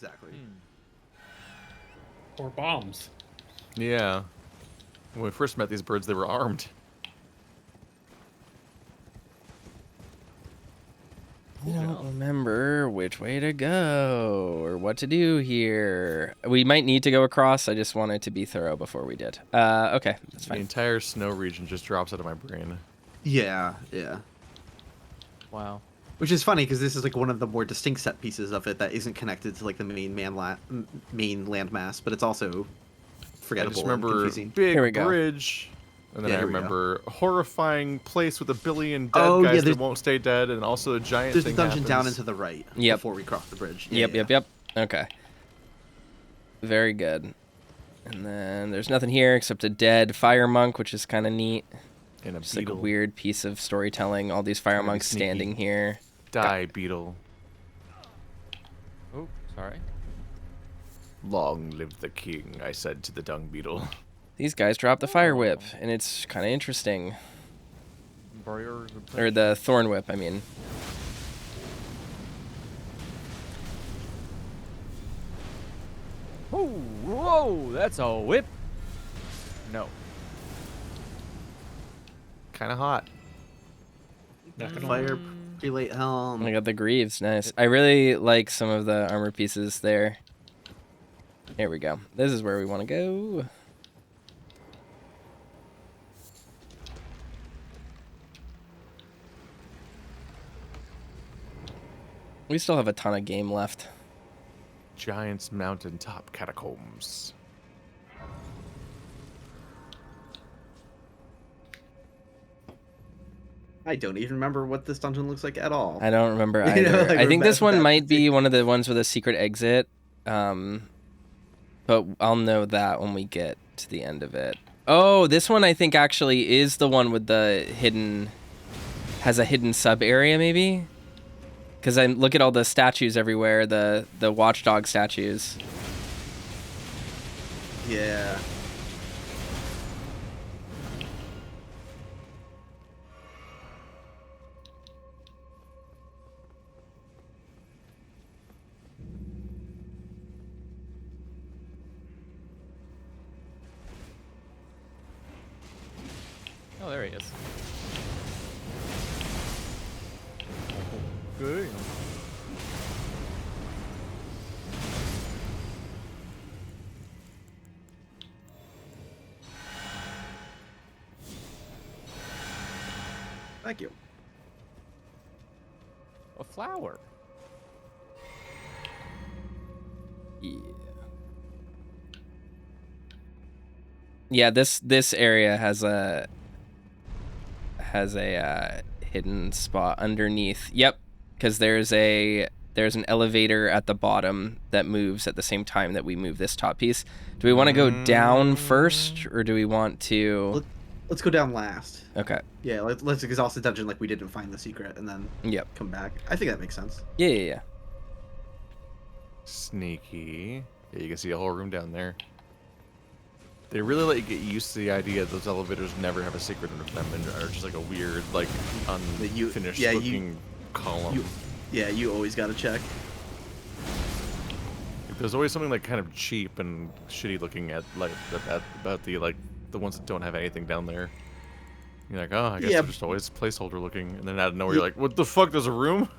exactly. Or bombs. Yeah. When we first met these birds, they were armed. I don't remember which way to go or what to do here. We might need to go across. I just wanted to be thorough before we did. Okay, that's fine. The entire snow region just drops out of my brain. Yeah, yeah. Wow. Which is funny because this is like one of the more distinct set pieces of it that isn't connected to like the main main landmass, but it's also forgettable. I just remember and confusing. big bridge, and then Yeah, I here we go. remember horrifying place with a billion dead guys that won't stay dead, and also a giant There's thing a dungeon happens. down into the right before we cross the bridge. Yeah, Yep. Okay. Very good. And then there's nothing here except a dead fire monk, which is kind of neat. And just like a weird piece of storytelling. All these fire monks standing here. Die, beetle. Oh, sorry. Long live the king, I said to the dung beetle. These guys dropped the fire whip, and it's kind of interesting. Or the thorn whip, I mean. Oh, whoa, that's a whip. No. Kind of hot. Fire prelate helm. I got the greaves, nice. I really like some of the armor pieces there. Here we go. This is where we want to go. We still have a ton of game left. Giant's mountaintop catacombs. I don't even remember what this dungeon looks like at all. I don't remember either. You know, like I think this one that- might be one of the ones with a secret exit. But I'll know that when we get to the end of it. Oh, this one I think actually is the one with the hidden... has a hidden sub area maybe? Because I look at all the statues everywhere, the watchdog statues. Yeah. Oh, there he is. Good. Thank you. A flower. Yeah. Yeah, this area has a hidden spot underneath. Yep, because there's an elevator at the bottom that moves at the same time that we move this top piece. Do we want to go down first, or do we want to? Let's go down last. Okay. Yeah, let's exhaust the dungeon like we didn't find the secret, and then come back. I think that makes sense. Yeah. Sneaky. Yeah, you can see a whole room down there. They really let you get used to the idea that those elevators never have a secret under them and are just like a weird, like, unfinished looking column. You always gotta check. There's always something like kind of cheap and shitty looking at like about the ones that don't have anything down there. You're like, oh, I guess they're just always placeholder looking, and then out of nowhere you're like, what the fuck? There's a room?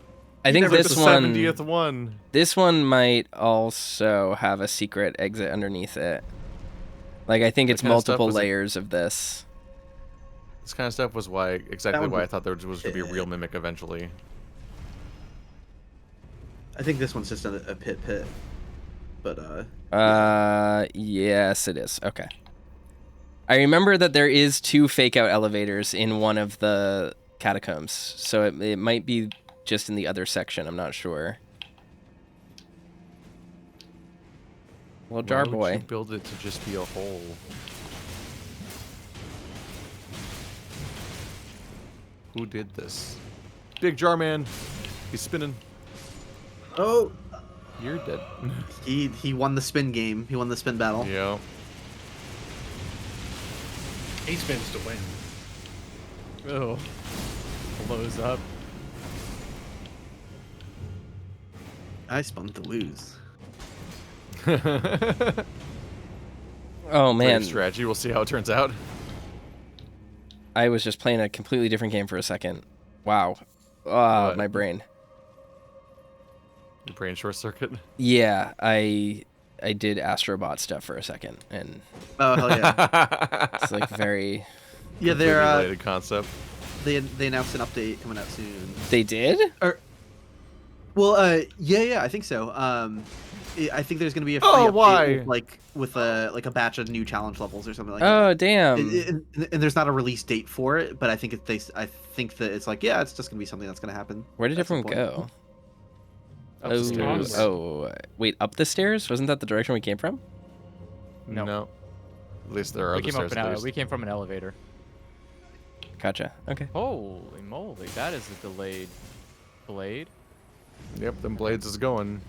I think this one. 70th one. This one might also have a secret exit underneath it. Like, I think it's multiple layers of this. This kind of stuff was exactly why I thought there was going to be a real mimic eventually. I think this one's just a pit, but yes, it is. Okay. I remember that there is 2 fake out elevators in one of the catacombs, so it might be just in the other section. I'm not sure. Well, jar boy. Why would you build it to just be a hole? Who did this? Big jar man. He's spinning. Oh, you're dead. he won the spin game. He won the spin battle. Yeah. He spins to win. Oh, blows up. I spun to lose. Oh man, Great strategy. We'll see how it turns out. I was just playing a completely different game for a second. Wow. What? My brain. Your brain short circuit. Yeah, I did Astrobot stuff for a second, and Oh hell yeah! it's like very. Yeah, they're related concept. they announced an update coming out soon. They did? Well, yeah, I think so. I think there's gonna be a free update why? with a batch of new challenge levels or something like Oh that. damn! And there's not a release date for it, but I think I think that it's like, yeah, it's just gonna be something that's gonna happen. Where did at some everyone point. go? Up the stairs. Wait, up the stairs? Wasn't that the direction we came from? No. At least there are other stairs. We came from an elevator. Gotcha. Okay. Holy moly, that is a delayed blade. Yep, them blades is going.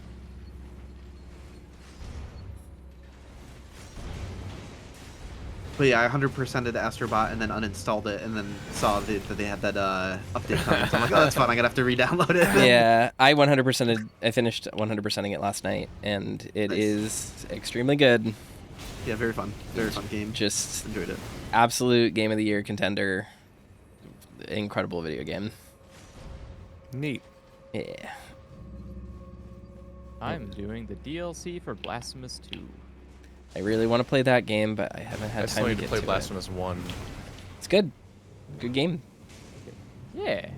But yeah, I 100%ed Astrobot and then uninstalled it and then saw that they had that update coming. So I'm like, oh, that's fun. I'm gonna have to re-download it. Yeah, I 100%ed. I finished 100%ing it last night, and it is extremely good. Yeah, very fun. Very fun game. Just Enjoyed it. absolute game of the year contender. Incredible video game. Neat. Yeah. I'm doing the DLC for Blasphemous 2. I really want to play that game, but I haven't had I still time to need to get play to Blasphemous 1. it. It's good. Good game. Yeah. At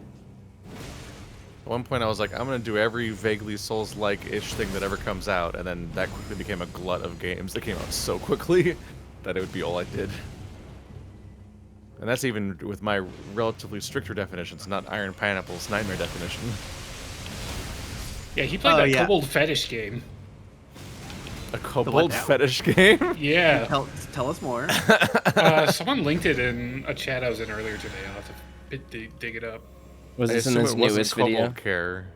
one point, I was like, I'm gonna do every vaguely Souls-like-ish thing that ever comes out, and then that quickly became a glut of games that came out so quickly that it would be all I did. And that's even with my relatively stricter definitions, not Iron Pineapple's nightmare definition. Yeah, he played that Kobold Fetish game. A kobold fetish game? Yeah. Tell us more. Someone linked it in a chat I was in earlier today. I'll have to dig it up. Was this in this newest video? Kobold Care.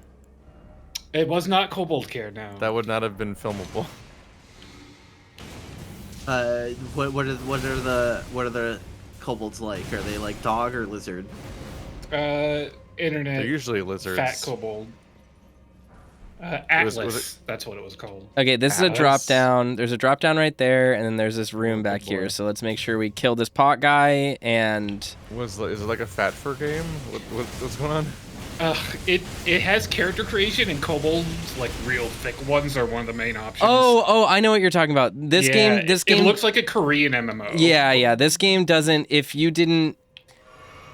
It was not Kobold Care, no. That would not have been filmable. What are the kobolds like? Are they like dog or lizard? Internet. They're usually lizards. Fat kobold. Atlas. That's what it was called. Okay, this is a drop down. There's a drop down right there, and then there's this room back here. So let's make sure we kill this pot guy. And is it like a fat fur game? What's going on? It has character creation, and kobolds, like real thick ones, are one of the main options. Oh, I know what you're talking about. This game. It looks like a Korean MMO. Yeah. This game doesn't. If you didn't.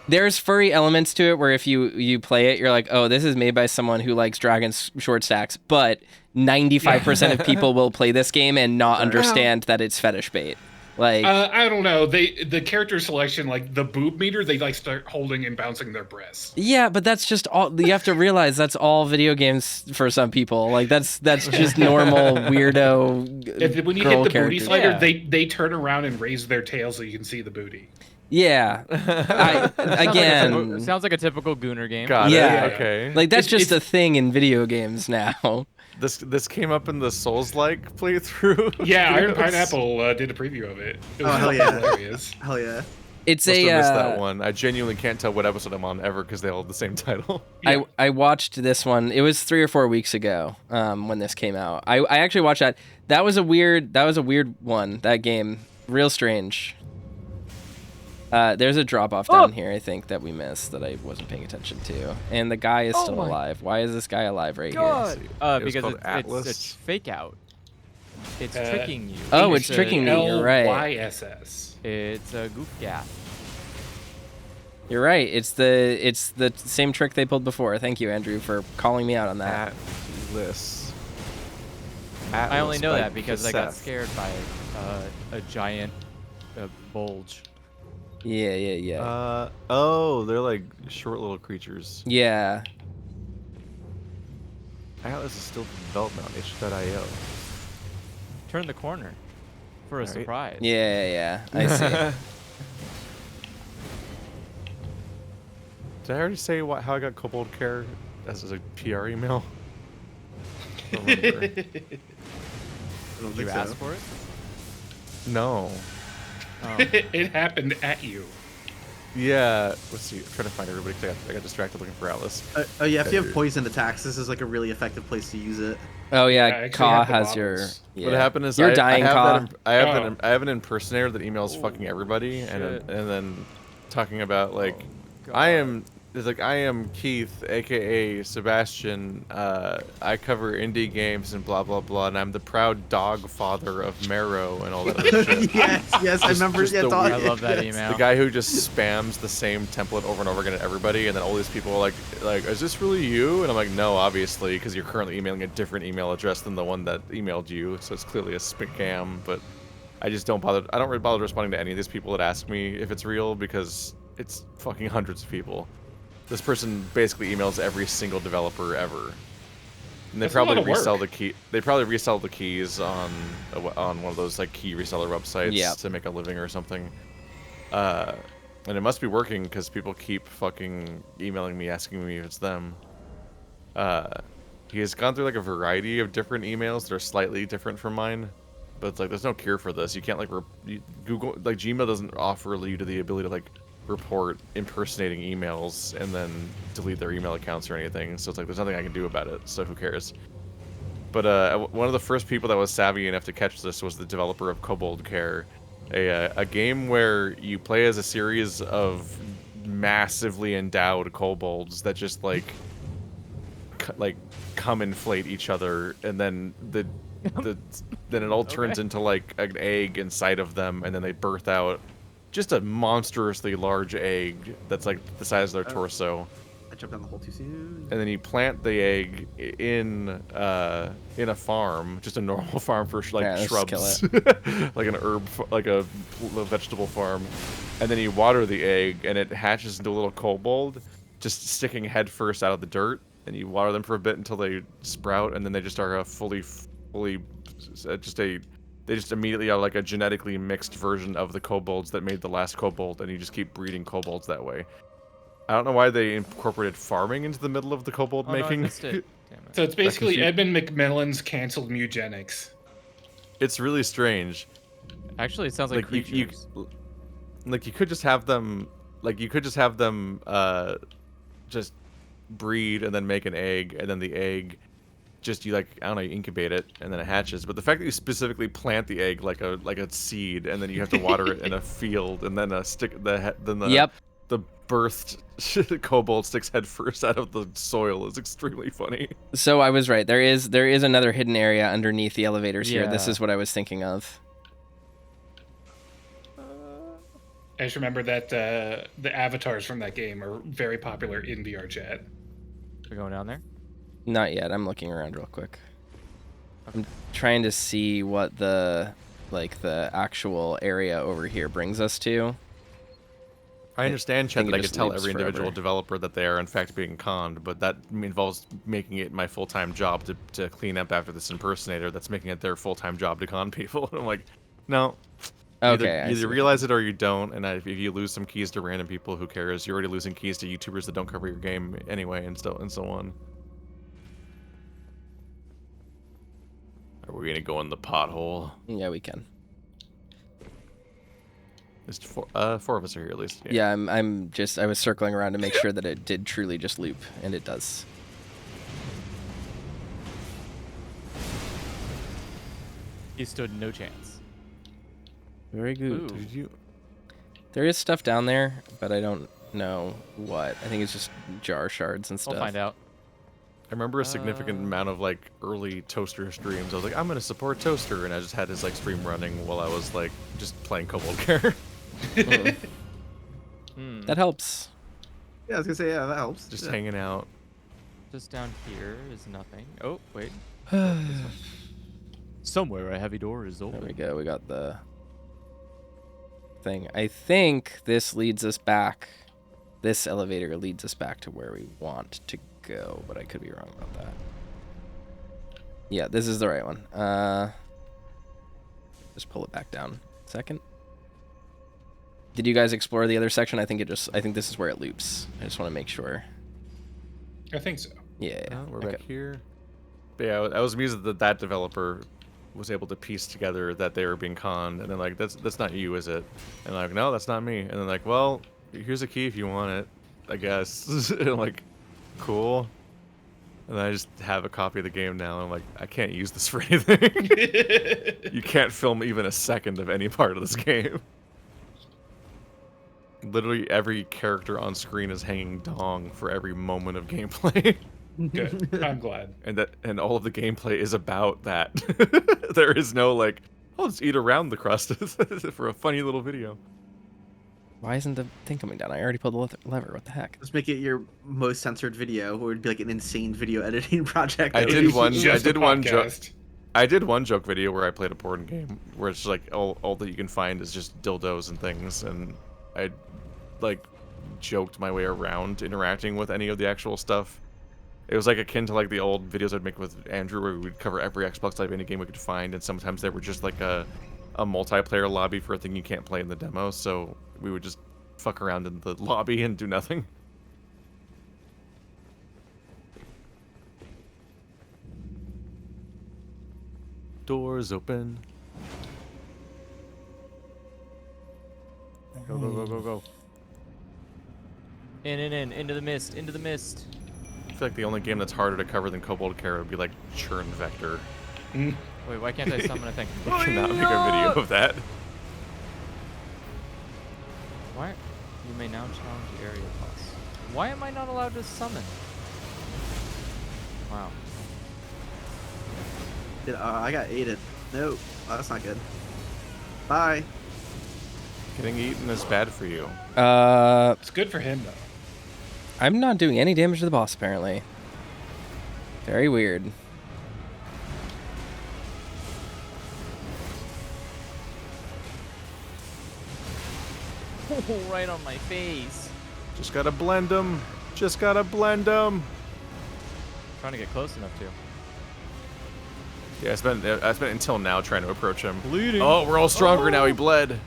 There's furry elements to it where if you play it, you're like, oh, this is made by someone who likes dragon short stacks. But 95% of people will play this game and not understand that it's fetish bait. Like, I don't know. The character selection, like the boob meter, they like start holding and bouncing their breasts. Yeah, but that's just all. You have to realize that's all video games for some people. Like that's just normal weirdo. When you hit the booty slider, they turn around and raise their tail so you can see the booty. Yeah. Sounds like a typical Gooner game. Got it. Okay. Like that's just a thing in video games now. This came up in the Souls-like playthrough. Yeah, Iron Pineapple did a preview of it. It was hell yeah! Hilarious. Hell yeah! Must have missed that one. I genuinely can't tell what episode I'm on ever because they all have the same title. Yeah. I watched this one. It was 3 or 4 weeks ago when this came out. I actually watched that. That was a weird one. That game, real strange. There's a drop off down here, I think, that we missed that I wasn't paying attention to. And the guy is still alive. Why is this guy alive right here? Because it's fake out. It's tricking you. Oh, it's tricking me. You're right. LYSS. It's a goof gap. You're right. It's the same trick they pulled before. Thank you, Andrew, for calling me out on that. Atlas. I only know that because I got scared by a giant bulge. Yeah. They're like short little creatures. Yeah. Atlas is still in development on itch.io. Turn the corner for a surprise. Yeah. I see. Did I already say how I got Kobold Care as a PR email? I don't remember. Did you ask for it? No. It happened at you. Yeah, let's see. I'm trying to find everybody. 'Cause I got distracted looking for Alice. Oh yeah, if you have poison attacks, this is like a really effective place to use it. Oh I yeah, actually Ka have the has your. bottles. Yeah. What happened is You're I dying, have Ka. that. I have an impersonator that emails fucking everybody, and then talking about like, I am Keith, aka Sebastian. I cover indie games and blah blah blah, and I'm the proud dog father of Marrow and all that other shit. yes, I remember. just Yeah, the dog. I love that email. The guy who just spams the same template over and over again at everybody, and then all these people are like, is this really you? And I'm like, no, obviously, because you're currently emailing a different email address than the one that emailed you, so it's clearly a scam. But I just don't bother. I don't really bother responding to any of these people that ask me if it's real because it's fucking hundreds of people. This person basically emails every single developer ever. And they probably resell the key. They probably resell the keys on one of those like key reseller websites to make a living or something. And it must be working because people keep fucking emailing me asking me if it's them. He has gone through like a variety of different emails that are slightly different from mine, but it's like there's no cure for this. You can't like Google like Gmail doesn't offer you the ability to like report impersonating emails and then delete their email accounts or anything. So it's like there's nothing I can do about it. So who cares? But one of the first people that was savvy enough to catch this was the developer of Kobold Care, a game where you play as a series of massively endowed kobolds that just like come inflate each other, and then then it all turns into like an egg inside of them, and then they birth out just a monstrously large egg that's like the size of their torso. I jumped down the hole too soon. And then you plant the egg in a farm, just a normal farm for like shrubs, like an herb, like a vegetable farm. And then you water the egg, and it hatches into a little kobold, just sticking head first out of the dirt. And you water them for a bit until they sprout, and then they just are they just immediately are like a genetically mixed version of the kobolds that made the last kobold, and you just keep breeding kobolds that way. I don't know why they incorporated farming into the middle of the kobold making. No, I missed it. Damn it. So it's basically Edmund McMillan's canceled eugenics. It's really strange. Actually, it sounds like creatures. You could just have them, just breed and then make an egg, and then the egg just you incubate it and then it hatches. But the fact that you specifically plant the egg like a seed, and then you have to water it in a field, and then the birthed kobold sticks head first out of the soil is extremely funny. So I was right. There is another hidden area underneath the elevators here. This is what I was thinking of. I just remember that the avatars from that game are very popular in VR chat. We're going down there? Not yet. I'm looking around real quick. I'm trying to see what the actual area over here brings us to. I understand, Chad, that I could tell every individual developer that they are in fact being conned, but that involves making it my full-time job to clean up after this impersonator that's making it their full-time job to con people. And I'm like, no. Okay. Either realize it or you don't, and if you lose some keys to random people, who cares? You're already losing keys to YouTubers that don't cover your game anyway, and so on. Are we gonna go in the pothole? Yeah, we can. There's four of us are here at least. Yeah, I was circling around to make sure that it did truly just loop, and it does. He stood no chance. Very good. Ooh. There is stuff down there, but I don't know what. I think it's just jar shards and stuff. We'll find out. I remember a significant amount of like early Toaster streams. I was like, I'm gonna support Toaster, and I just had his like stream running while I was like just playing Kobold Care. That helps. Yeah, I was gonna say, yeah, that helps. Just hanging out. Just down here is nothing. Oh, wait. Somewhere a heavy door is open. There we go. We got the thing. I think this leads us back. This elevator leads us back to where we want to go, but I could be wrong about that. Yeah, this is the right one. Just pull it back down a second. Did you guys explore the other section? I think this is where it loops. I just want to make sure. I think so. Yeah. We're back here. But yeah, I was amused that developer was able to piece together that they were being conned, and then like that's not you, is it? And like, no, that's not me. And then like, well, here's a key if you want it, I guess. And I'm like, cool. And I just have a copy of the game now, and I'm like, I can't use this for anything. You can't film even a second of any part of this game. Literally every character on screen is hanging dong for every moment of gameplay. Good. I'm glad. And all of the gameplay is about that. There is no like, oh, let's eat around the crust for a funny little video. Why isn't the thing coming down? I already pulled the lever. What the heck? Let's make it your most censored video, or it'd be like an insane video editing project. I did one joke. Podcast. I did one joke video where I played a porn game where it's like all that you can find is just dildos and things, and I like joked my way around interacting with any of the actual stuff. It was like akin to like the old videos I'd make with Andrew where we would cover every Xbox type any game we could find, and sometimes they were just like a multiplayer lobby for a thing you can't play in the demo, so we would just fuck around in the lobby and do nothing. Doors open. Go, go, go, go, go. Into the mist, into the mist. I feel like the only game that's harder to cover than Kobold Kara would be like Churn Vector. Wait, why can't I summon a thing? You cannot make a video of that. Why? You may now challenge area boss. Why am I not allowed to summon? Wow. I got aided. No, that's not good. Bye. Getting eaten is bad for you. It's good for him though. I'm not doing any damage to the boss apparently. Very weird. Right on my face. Just gotta blend them. Just gotta blend them. Trying to get close enough to. Yeah, I spent until now trying to approach him. Bleeding. Oh, we're all stronger now. He bled.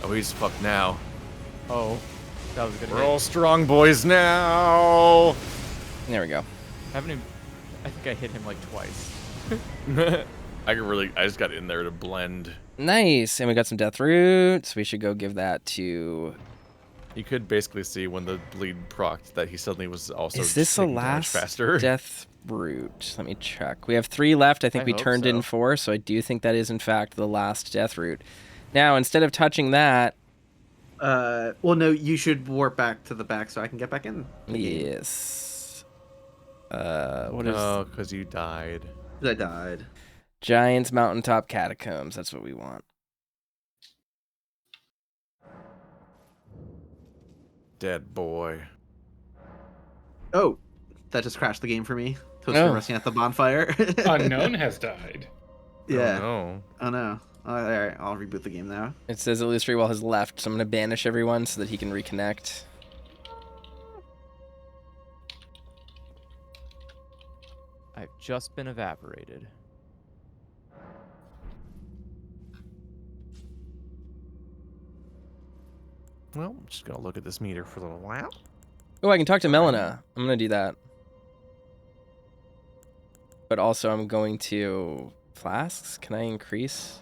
Oh, he's fucked now. Oh, that was a good We're hit. all strong boys now. There we go. I think I hit him like twice. I just got in there to blend. Nice, and we got some death roots. We should go give that to... You could basically see when the bleed procced that he suddenly was also Is this the taking damage last faster. death root? Let me check. We have 3 left. I think we hope turned in so. 4, so I do think that is in fact the last death root. Now, instead of touching that... Well, no, you should warp back to the back so I can get back in. Yes. What is... Oh, because you died. I died. Giants Mountaintop Catacombs. That's what we want. Dead boy. Oh, that just crashed the game for me. Toaster resting at the bonfire. Unknown has died. Yeah. Oh, no. Oh no. All right, I'll reboot the game now. It says Illustrate has left, so I'm going to banish everyone so that he can reconnect. I've just been evaporated. Well, I'm just gonna look at this meter for a little while. Oh, I can talk to Melina. I'm going to do that. But also I'm going to... Flasks? Can I increase?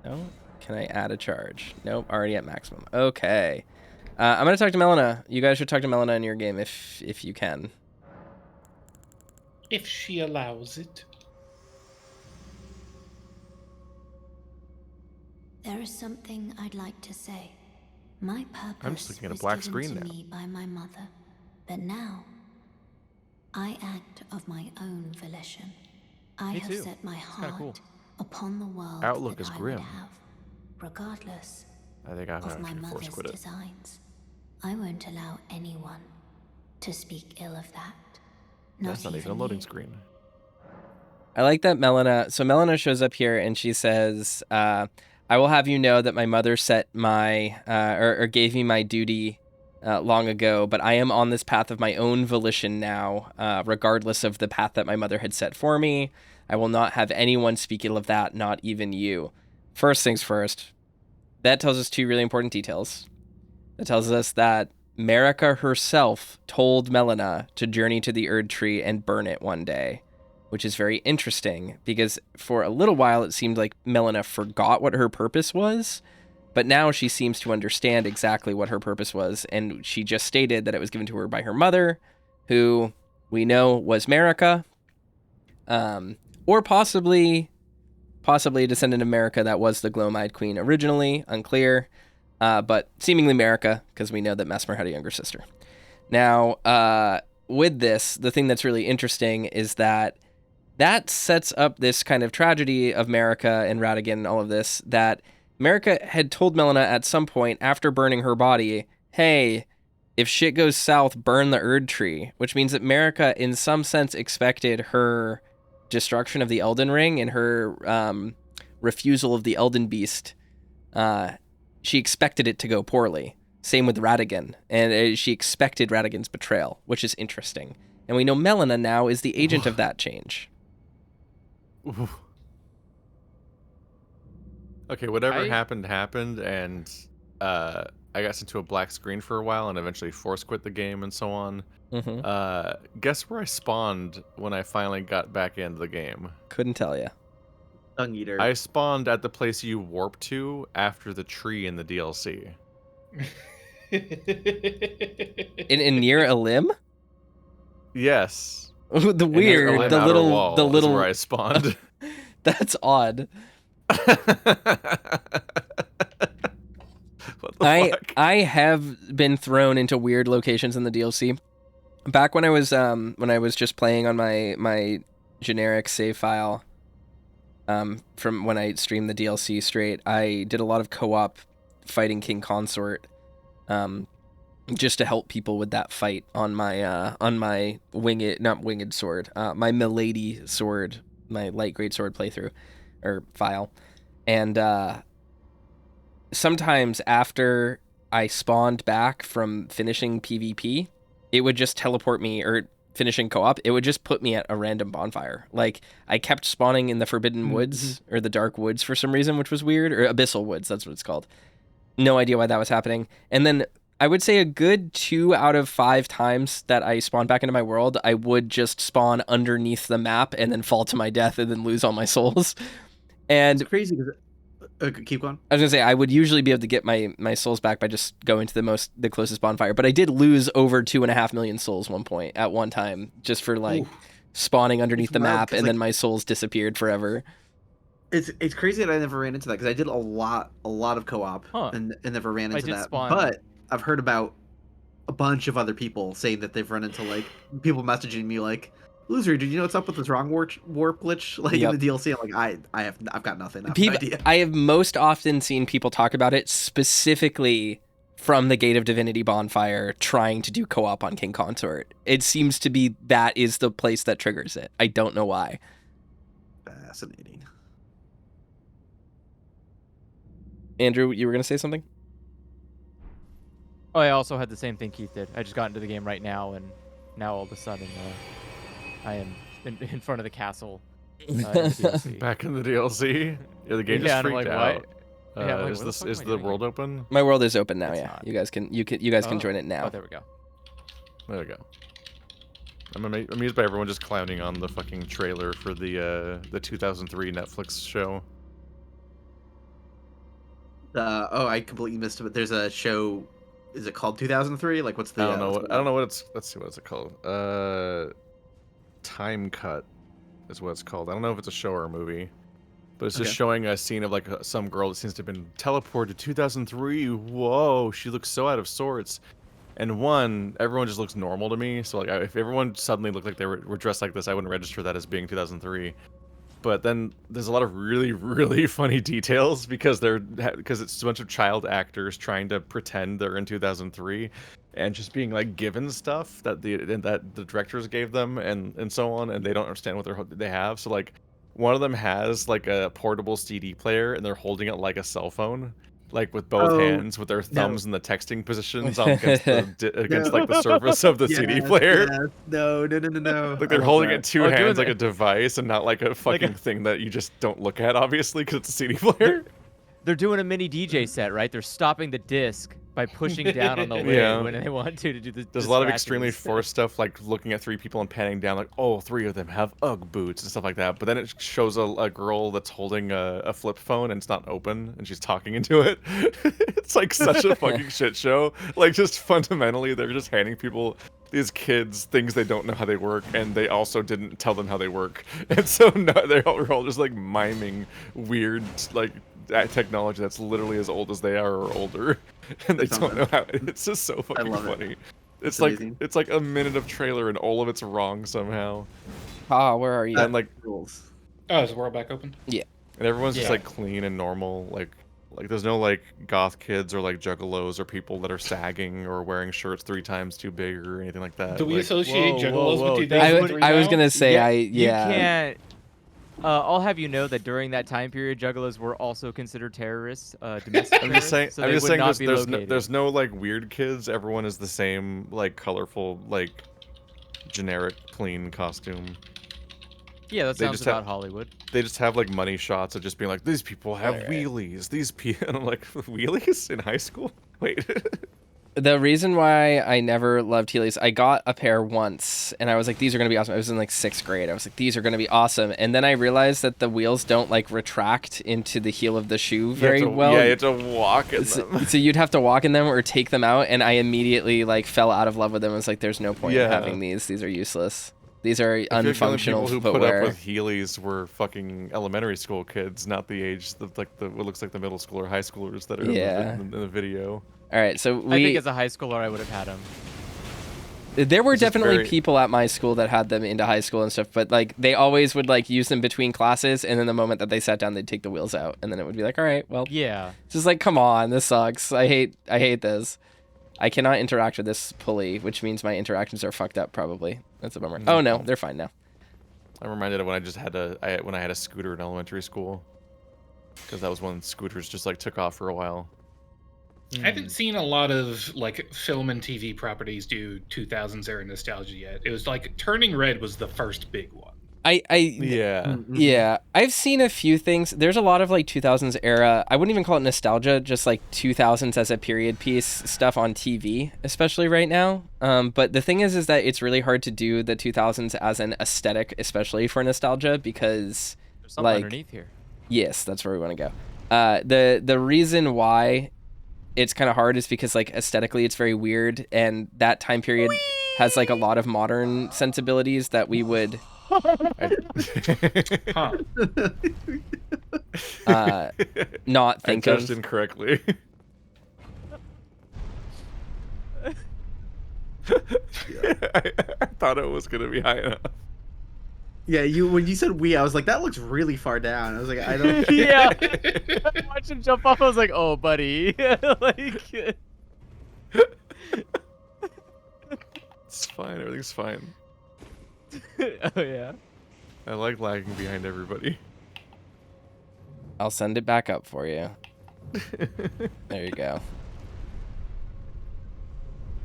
No? Can I add a charge? Nope, already at maximum. Okay. I'm going to talk to Melina. You guys should talk to Melina in your game if you can. If she allows it. There is something I'd like to say. My purpose I'm just looking at a was black given screen to now. me by my mother, but now I act of my own volition. I Me have too. set my It's kinda heart cool. upon the world Outlook that is I grim. would have, regardless I think I'm of my gonna force mother's quit it. designs. I won't allow anyone to speak ill of that. That's not even a loading you. screen. I like that Melina... So Melina shows up here and she says, I will have you know that my mother set my... or gave me my duty long ago, but I am on this path of my own volition now, regardless of the path that my mother had set for me. I will not have anyone speak ill of that, not even you. First things first, that tells us 2 really important details. That tells us that Marika herself told Melina to journey to the Erd Tree and burn it one day. which is very interesting because for a little while it seemed like Melina forgot what her purpose was, but now she seems to understand exactly what her purpose was, and she just stated that it was given to her by her mother, who we know was Marika, or possibly a descendant of Marika that was the Gloam-Eyed Queen originally, unclear, but seemingly Marika, because we know that Mesmer had a younger sister. Now, with this, the thing that's really interesting is that sets up this kind of tragedy of Marika and Radagon and all of this, that Marika had told Melina at some point after burning her body, hey, if shit goes south, burn the Erd Tree, which means that Marika, in some sense, expected her destruction of the Elden Ring and her refusal of the Elden Beast. She expected it to go poorly. Same with Radagon, and she expected Radagon's betrayal, which is interesting. And we know Melina now is the agent of that change. Okay, whatever happened, and I got sent to a black screen for a while and eventually force quit the game and so on. Guess where I spawned when I finally got back into the game? Couldn't tell you. Dung Eater. I spawned at the place you warp to after the tree in the DLC. in near a limb? Yes. The weird, the little where I spawned. That's odd. What the fuck? I have been thrown into weird locations in the DLC. Back when I was just playing on my generic save file, from when I streamed the DLC straight, I did a lot of co-op fighting King Consort, just to help people with that fight on my winged sword, my milady sword, my light great sword playthrough or file, and sometimes after I spawned back from finishing PvP, it would just teleport me, or finishing co-op, it would just put me at a random bonfire. Like, I kept spawning in the Forbidden Woods, or the Dark Woods for some reason, which was weird, or Abyssal Woods, that's what it's called. No idea why that was happening. And then I would say a good 2 out of 5 times that I spawned back into my world, I would just spawn underneath the map and then fall to my death and then lose all my souls. And it's crazy because keep going. I was gonna say I would usually be able to get my souls back by just going to the closest bonfire, but I did lose over 2.5 million souls at one time, just for like spawning underneath the map, and then my souls disappeared forever. It's crazy that I never ran into that, because I did a lot of co-op and never ran into that. But I've heard about a bunch of other people saying that they've run into, like, people messaging me like, "Loser, did you know what's up with this wrong warp glitch in the DLC?" I'm like, I've got nothing. I have no idea. I have most often seen people talk about it specifically from the Gate of Divinity bonfire trying to do co-op on King Consort. It seems to be that is the place that triggers it. I don't know why. Fascinating. Andrew, you were going to say something? Oh, I also had the same thing Keith did. I just got into the game right now, and now all of a sudden I am in front of the castle. Back in the DLC? Yeah, the game just freaked out. Is the world open? My world is open now. Yeah, you guys can join it now. Oh, there we go. There we go. I'm amused by everyone just clowning on the fucking trailer for the 2003 Netflix show. I completely missed it. But there's a show. Is it called 2003? Like, what's the? I don't know what it's. Let's see what it's called. Time Cut is what it's called. I don't know if it's a show or a movie, but it's just showing a scene of like some girl that seems to have been teleported to 2003. Whoa, she looks so out of sorts. And everyone just looks normal to me. So like, if everyone suddenly looked like they were dressed like this, I wouldn't register that as being 2003. But then there's a lot of really, really funny details because it's a bunch of child actors trying to pretend they're in 2003 and just being like given stuff that the directors gave them and so on, and they don't understand what they have. So like, one of them has like a portable CD player and they're holding it like a cell phone, like with both hands, with their thumbs in the texting positions against like the surface of the CD player. Yes. No. Like they're holding it two hands like a device and not like a fucking thing that you just don't look at, obviously, because it's a CD player. They're doing a mini DJ set, right? They're stopping the disc by pushing down on the lid when they want to do the. There's a lot of extremely forced stuff, like looking at 3 people and panning down, like, oh, 3 of them have UGG boots and stuff like that. But then it shows a girl that's holding a flip phone and it's not open, and she's talking into it. It's like such a fucking shit show. Like, just fundamentally, they're just handing people, these kids, things they don't know how they work, and they also didn't tell them how they work. And so they're all just like miming weird, like, technology that's literally as old as they are or older, and they don't know how. It's just so fucking funny. It's like amazing. It's like a minute of trailer and all of it's wrong somehow. Where are you? And like rules. Oh, is the world back open? Yeah. And everyone's just like clean and normal. Like there's no like goth kids or like juggalos or people that are sagging or wearing shirts 3 times too big or anything like that. Do we associate juggalos with 2003? I was gonna say You can't. I'll have you know that during that time period, juggalos were also considered terrorists, domestic I'm just saying. so I'm just saying. There's no like weird kids. Everyone is the same, like colorful, like generic, clean costume. Yeah, that sounds about Hollywood. They just have like money shots of just being like, these people have wheelies. These people, and I'm like, wheelies in high school? Wait. The reason why I never loved Heelys, I got a pair once, and I was like, these are going to be awesome. I was in like 6th grade. I was like, these are going to be awesome. And then I realized that the wheels don't like retract into the heel of the shoe very well. Yeah, you have to walk in them. So you'd have to walk in them or take them out, and I immediately like fell out of love with them. I was like, there's no point in having these. These are useless. These are unfunctional people who footwear. put up with Heelys were fucking elementary school kids, not the age of like what looks like the middle school or high schoolers that are in the video. All right, so I think as a high schooler, I would have had them. There were definitely people at my school that had them into high school and stuff, but like they always would like use them between classes, and then the moment that they sat down, they'd take the wheels out, and then it would be like, all right, well, yeah, it's just like, come on, this sucks. I hate this. I cannot interact with this pulley, which means my interactions are fucked up. Probably that's a bummer. Oh no, they're fine now. I'm reminded of when I had a scooter in elementary school, because that was when scooters just like took off for a while. I haven't seen a lot of like film and TV properties do 2000s era nostalgia yet. It was like Turning Red was the first big one. Yeah. I've seen a few things. There's a lot of like 2000s era. I wouldn't even call it nostalgia, just like 2000s as a period piece stuff on TV, especially right now. But the thing is that it's really hard to do the 2000s as an aesthetic, especially for nostalgia, because there's something underneath here. Yes, that's where we want to go. The reason why it's kind of hard is because like aesthetically it's very weird, and that time period has like a lot of modern sensibilities that we would not think I of. judged incorrectly. I thought it was gonna be high enough. Yeah, when you said we, I was like, that looks really far down. I was like, I don't. Yeah. I watched him jump off. I was like, oh, buddy. Like. It's fine. Everything's fine. Oh yeah. I like lagging behind everybody. I'll send it back up for you. There you go.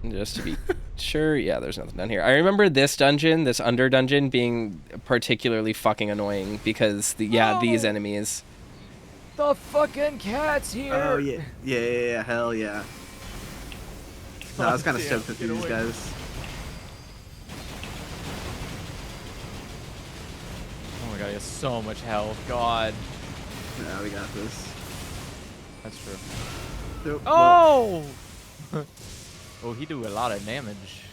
Just to be sure, yeah, there's nothing down here. I remember this dungeon, this under dungeon, being particularly fucking annoying because these enemies. The fucking cat's here. Oh yeah, hell yeah. No, I was kind of stoked with these guys. Oh my god, he has so much health. God. Yeah, we got this. That's true. Nope. Oh! Oh, he do a lot of damage.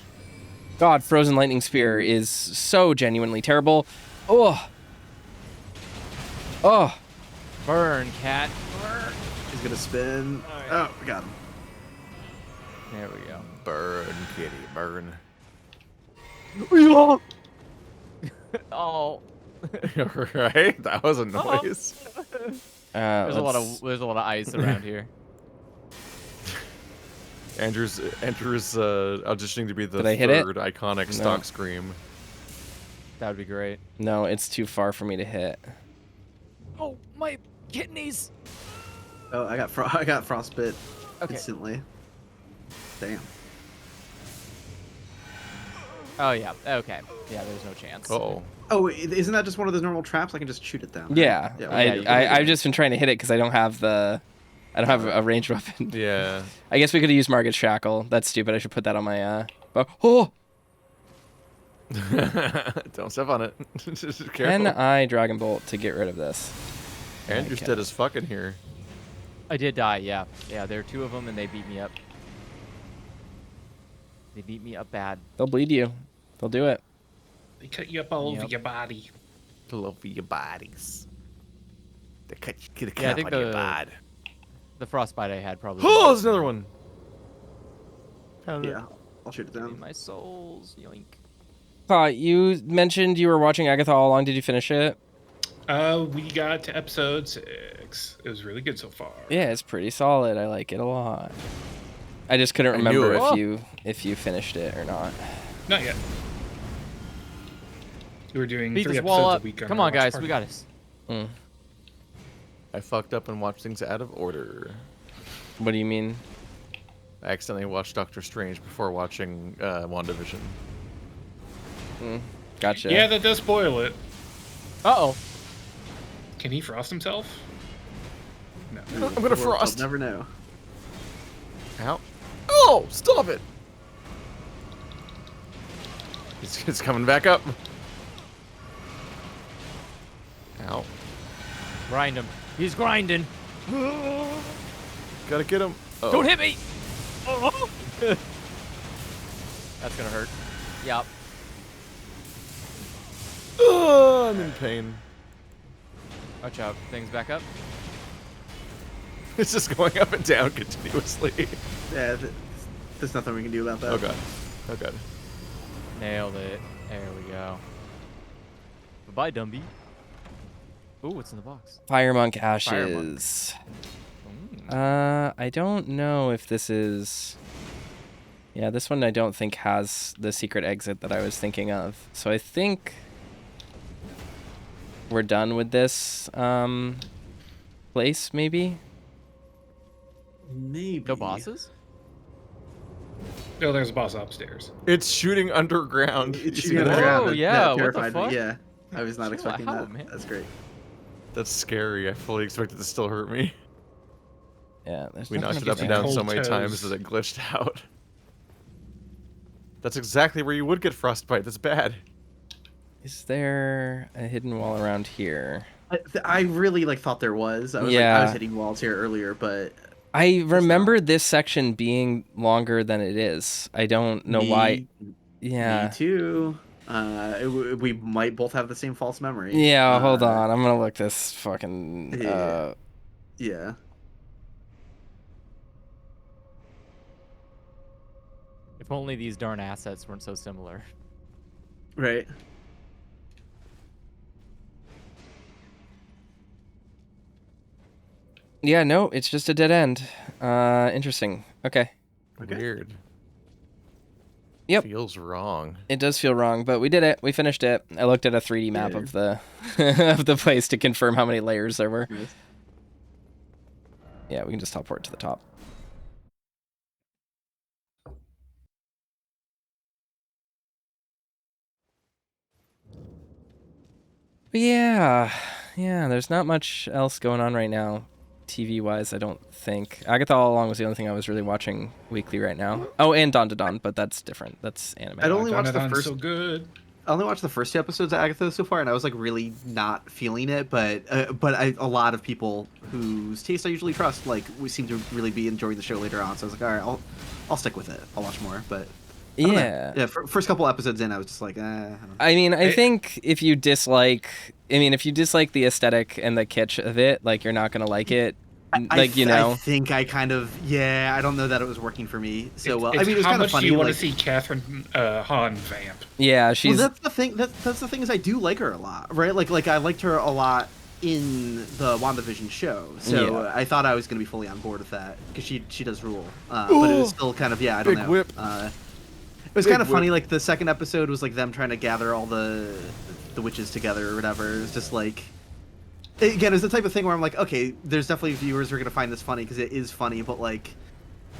God, Frozen Lightning Spear is so genuinely terrible. Oh. Oh. Burn, cat. Burn. He's gonna spin. Right. Oh, we got him. There we go. Burn, kitty, burn. Oh. Right? That was a noise. There's a lot of ice around here. Andrew's auditioning to be the third iconic stock scream. That would be great. No, it's too far for me to hit. Oh, my kidneys. Oh, I got frostbit instantly. Damn. Oh yeah. Okay. Yeah, there's no chance. Oh. Oh, isn't that just one of those normal traps? I can just shoot it down. Yeah. I've just been trying to hit it because I don't have the I don't have a ranged weapon. Yeah. I guess we could have used Margit's Shackle. That's stupid. I should put that on my oh! Don't step on it. Just Can careful. I Dragon Bolt to get rid of this? Andrew's dead as fucking here. I did die, yeah. Yeah, there are 2 of them, and they beat me up. They beat me up bad. They'll bleed you. They'll do it. They cut you up all over your body. All over your bodies. They cut you I think on your body. The frostbite I had probably. Oh, there's another one. Yeah, I'll shoot it down. My souls, yoink. You mentioned you were watching Agatha. How long did you finish it? We got to episode 6. It was really good so far. Yeah, it's pretty solid. I like it a lot. I just couldn't remember if you finished it or not. Not yet. We were doing Beat 3 this episodes wall a up. week. Come on, guys, we got this. I fucked up and watched things out of order. What do you mean? I accidentally watched Doctor Strange before watching WandaVision. Gotcha. Yeah, that does spoil it. Uh-oh. Can he frost himself? No. I'm gonna frost. I'll never know. Ow. Oh, stop it. It's coming back up. Ow. Grind him. He's grinding. Gotta get him. Oh. Don't hit me. Oh. That's gonna hurt. Yep. Oh, I'm in pain. Watch out. Things back up. It's just going up and down continuously. Yeah, there's nothing we can do about that. Oh god. Oh god. Nailed it. There we go. Bye-bye, Dumby. Ooh, what's in the box? Fire Monk Ashes. I don't know if this is... Yeah, this one I don't think has the secret exit that I was thinking of. So I think we're done with this place, maybe? Maybe. No bosses? No, there's a boss upstairs. It's shooting underground. It's shooting underground. Oh, yeah, what the terrified me. fuck? Yeah, I was not Chill expecting out, that. man. That's great. That's scary. I fully expected to still hurt me. Yeah, there's We nothing knocked it to up do. and down so Cold many times toes. that it glitched out. That's exactly where you would get frostbite. That's bad. Is there a hidden wall around here? I really thought there was. I was I was hitting walls here earlier, but I remember this section being longer than it is. I don't know why. Yeah. Me too. We might both have the same false memory. Yeah, hold on. I'm gonna look this fucking. Yeah. If only these darn assets weren't so similar. Right. Yeah, no, it's just a dead end. Interesting. Okay. Weird. Yep. Feels wrong. It does feel wrong, but we did it. We finished it. I looked at a 3D map of the of the place to confirm how many layers there were. Nice. Yeah, we can just teleport to the top. But yeah, there's not much else going on right now, TV-wise, I don't think. Agatha All Along was the only thing I was really watching weekly right now. Oh, and Dawn to Dawn, but that's different. That's anime. I'd only watched the first. So good. I only watched the first 2 episodes of Agatha so far, and I was really not feeling it. But a lot of people whose taste I usually trust, we seem to really be enjoying the show later on. So I was like, all right, I'll stick with it. I'll watch more. But yeah, first couple episodes in, I was just like, I mean, I think if you dislike the aesthetic and the kitsch of it, you're not gonna like it. I think I kind of, I don't know that it was working for me so well. It's I mean, it was kind of funny. How much do you want to see Catherine Hahn vamp? Yeah, she's. Well, that's the thing. That's the thing is I do like her a lot, right? Like I liked her a lot in the WandaVision show, so I thought I was going to be fully on board with that because she does rule. But it was still kind of I don't know. Whip. It was kind of funny. The second episode was them trying to gather all the witches together or whatever. It was just again, it's the type of thing where I'm okay, there's definitely viewers who are gonna find this funny because it is funny, but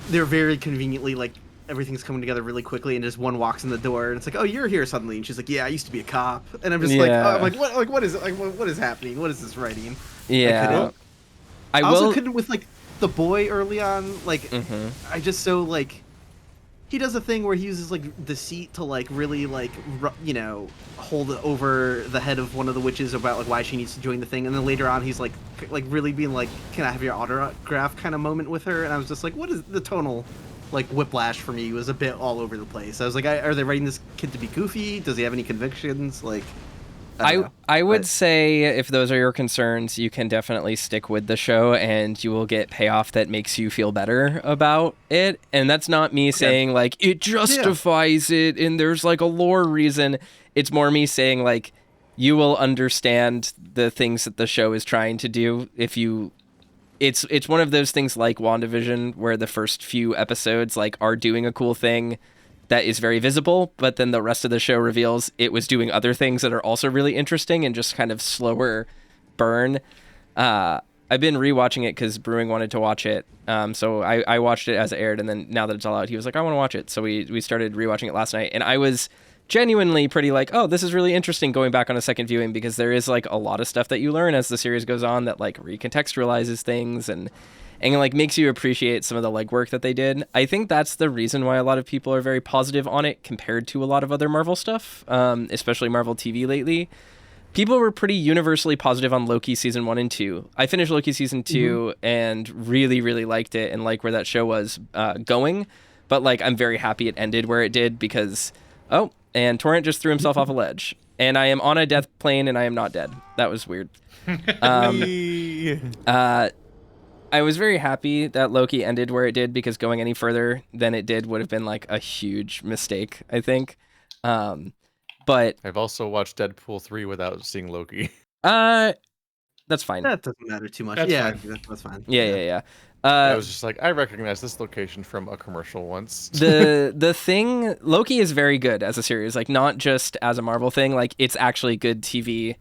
they're very conveniently everything's coming together really quickly, and just one walks in the door, and it's oh, you're here suddenly, and she's yeah, I used to be a cop, and I'm just what is happening? What is this writing? Yeah, I also couldn't with the boy early on, like I just so like he does a thing where he uses like deceit to like really like hold it over the head of one of the witches about like why she needs to join the thing, and then later on he's like really being like, can I have your autograph kind of moment with her, and I was just like, what is the tonal like whiplash for me was a bit all over the place. I was like, are they writing this kid to be goofy? Does he have any convictions? Like I would say if those are your concerns, you can definitely stick with the show and you will get payoff that makes you feel better about it. And that's not me saying like it justifies it and there's like a lore reason. It's more me saying like you will understand the things that the show is trying to do if you it's one of those things like WandaVision where the first few episodes like are doing a cool thing that is very visible, but then the rest of the show reveals it was doing other things that are also really interesting and just kind of slower burn. I've been rewatching it because Brewing wanted to watch it. So I watched it as it aired, and then now that it's all out, he was like, I want to watch it. So we started rewatching it last night, and I was genuinely pretty like, oh, this is really interesting going back on a second viewing because there is like a lot of stuff that you learn as the series goes on that like recontextualizes things and like makes you appreciate some of the legwork that they did. I think that's the reason why a lot of people are very positive on it compared to a lot of other Marvel stuff, especially Marvel TV lately. People were pretty universally positive on Loki season 1 and 2. I finished Loki season 2 and really, really liked it and like where that show was going. But like, I'm very happy it ended where it did because, and Torrent just threw himself off a ledge. And I am on a death plane and I am not dead. That was weird. I was very happy that Loki ended where it did because going any further than it did would have been like a huge mistake, I think. But I've also watched Deadpool 3 without seeing Loki. That's fine. That doesn't matter too much. That's fine. Yeah. I was just like, I recognize this location from a commercial once. the thing, Loki is very good as a series, like not just as a Marvel thing, like it's actually good TV.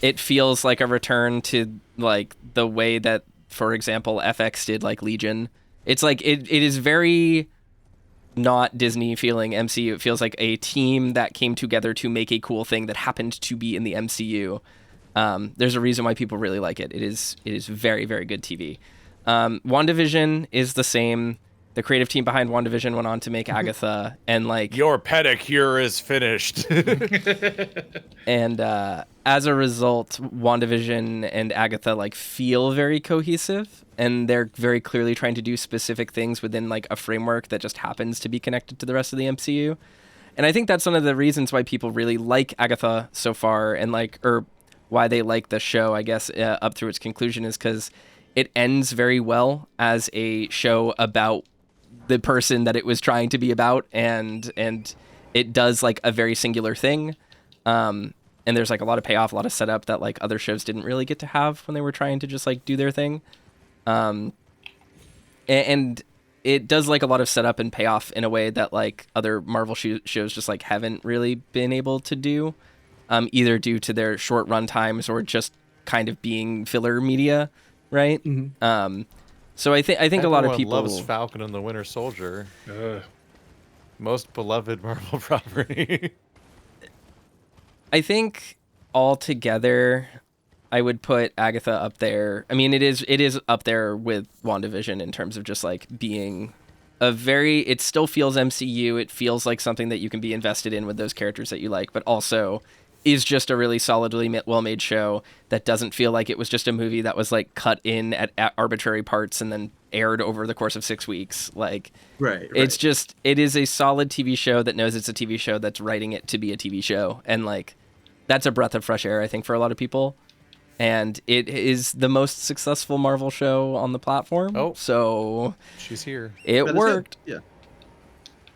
It feels like a return to like the way that, for example, FX did like Legion. It's like it is very not Disney feeling MCU. It feels like a team that came together to make a cool thing that happened to be in the MCU. There's a reason why people really like it. It is very, very good TV. WandaVision is the same. The creative team behind WandaVision went on to make Agatha, and like your pedicure is finished. And as a result, WandaVision and Agatha like feel very cohesive, and they're very clearly trying to do specific things within like a framework that just happens to be connected to the rest of the MCU. And I think that's one of the reasons why people really like Agatha so far, and like, or why they like the show, I guess, up through its conclusion, is because it ends very well as a show about the person that it was trying to be about, and it does like a very singular thing. And there's like a lot of payoff, a lot of setup that like other shows didn't really get to have when they were trying to just like do their thing. And it does like a lot of setup and payoff in a way that like other Marvel shows just like haven't really been able to do, either due to their short run times or just kind of being filler media, right? So I think a lot of people loves Falcon and the Winter Soldier. Most beloved Marvel property. I think altogether, I would put Agatha up there. I mean, it is up there with WandaVision in terms of just like being it still feels MCU. It feels like something that you can be invested in with those characters that you like, but also is just a really solidly well-made show that doesn't feel like it was just a movie that was like cut in at arbitrary parts and then aired over the course of 6 weeks. Like, right. It's just, it is a solid TV show that knows it's a TV show that's writing it to be a TV show. And like, that's a breath of fresh air, I think, for a lot of people. And it is the most successful Marvel show on the platform. Oh, so she's here. It worked. Yeah.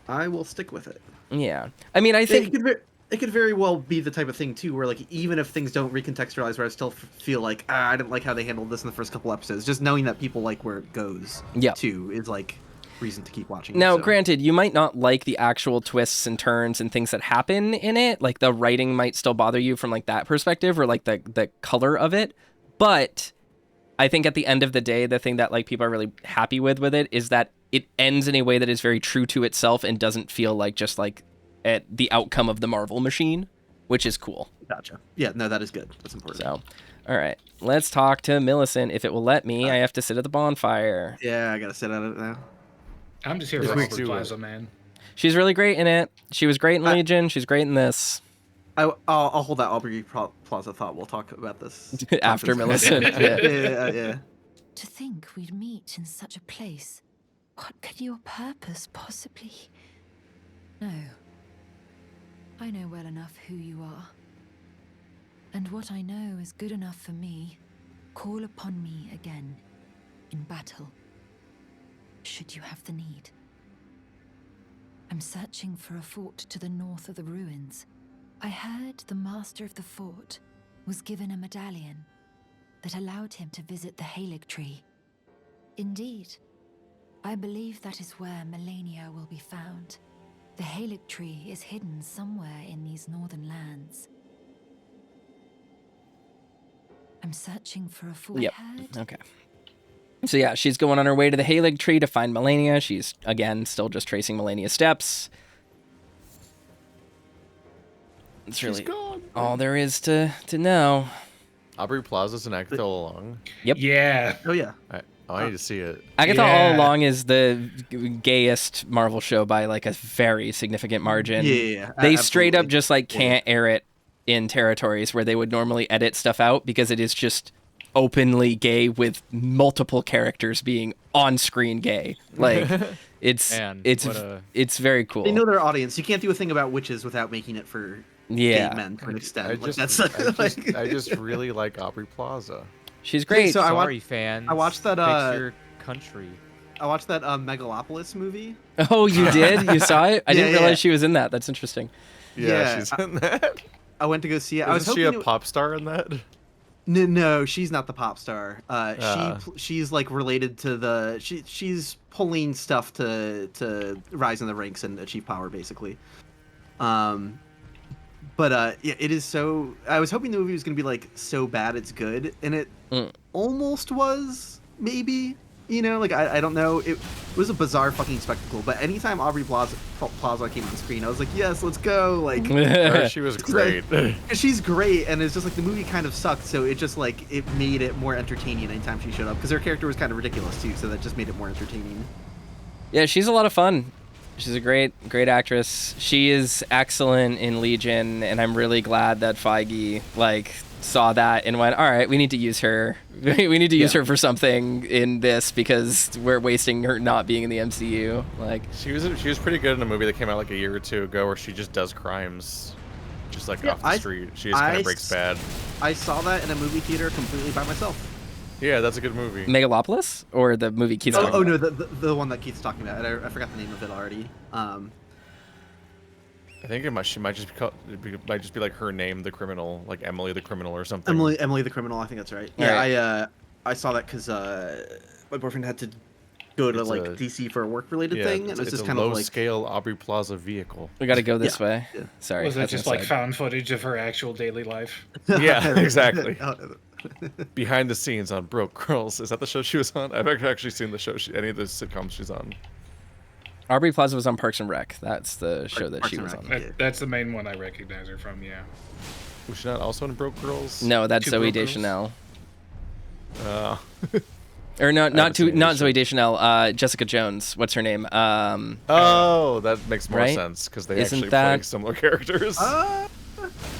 I will stick with it. Yeah. I mean, I think it could very well be the type of thing too where like even if things don't recontextualize, where I still feel like I didn't like how they handled this in the first couple episodes, just knowing that people like where it goes too is like reason to keep watching. Now, granted, you might not like the actual twists and turns and things that happen in it, like the writing might still bother you from like that perspective, or like the color of it, but I think at the end of the day, the thing that like people are really happy with it is that it ends in a way that is very true to itself and doesn't feel like just like at the outcome of the Marvel machine. which is cool. Gotcha. Yeah, no, that is good. That's important. So, all right, let's talk to Millicent. If it will let me, I have to sit at the bonfire. Yeah, I gotta sit at it now. I'm just here for Aubrey Plaza, man. She's really great in it. She was great in Legion. She's great in this. I'll hold that Aubrey Plaza thought. We'll talk about this after Millicent. Yeah. To think we'd meet in such a place. What could your purpose possibly? No. I know well enough who you are. And what I know is good enough for me. Call upon me again, in battle, should you have the need. I'm searching for a fort to the north of the ruins. I heard the master of the fort was given a medallion that allowed him to visit the Halig tree. Indeed, I believe that is where Melania will be found. The Halig tree is hidden somewhere in these northern lands. I'm searching for a fort. Yep. Okay. So yeah, she's going on her way to the Halig tree to find Melania. She's, again, still just tracing Melania's steps. It's really all there is to know. Aubrey Plaza's an actor all along. Yep. Yeah. Oh, yeah. I need to see it. Agatha All Along is the gayest Marvel show by like a very significant margin. Yeah. They straight up just like can't air it in territories where they would normally edit stuff out because it is just openly gay with multiple characters being on-screen gay. Like it's very cool. They know their audience. You can't do a thing about witches without making it for gay men to an extent. I just really like Aubrey Plaza. She's great. So sorry, fans. I watched that. Fix your country. I watched that Megalopolis movie. Oh, you did? You saw it? I didn't realize she was in that. That's interesting. Yeah, she's in that. I went to go see it. Isn't she a pop star in that? No, she's not the pop star. She's like related to the. She's pulling stuff to rise in the ranks and achieve power, basically. But yeah, it is so. I was hoping the movie was gonna be like so bad it's good, and it almost was. Maybe, you know, like I don't know. It was a bizarre fucking spectacle. But anytime Aubrey Plaza came on screen, I was like, yes, let's go. Like she was great. She's great, and it's just like the movie kind of sucked, so it just like it made it more entertaining anytime she showed up because her character was kind of ridiculous too, so that just made it more entertaining. Yeah, she's a lot of fun. She's a great actress. She is excellent in Legion, and I'm really glad that Feige like saw that and went, all right, we need to use her. We need to use her for something in this because we're wasting her not being in the MCU. Like she was pretty good in a movie that came out like a year or two ago where she just does crimes, just like off the street. She just kind of breaks bad. I saw that in a movie theater completely by myself. Yeah, that's a good movie. Megalopolis or the movie Keith's talking about? No, the one that Keith's talking about. I forgot the name of it already. I think she might just be like her name, the criminal, like Emily the criminal or something. Emily the criminal. I think that's right. Yeah, I saw that because my boyfriend had to go to like DC for a work related thing, and it was just kind of like low scale Aubrey Plaza vehicle. We got to go this way. Yeah. Sorry. Was it just like found footage of her actual daily life? Yeah, exactly. Behind the scenes on Broke Girls. Is that the show she was on? I've actually seen the show. Any of the sitcoms she's on. Aubrey Plaza was on Parks and Rec. That's the show that she was on. That's the main one I recognize her from. Yeah. Was she not also in Broke Girls? No, that's Zooey Deschanel. Or no, not Zooey Deschanel. Jessica Jones. What's her name? Oh, that makes more sense because they actually play similar characters.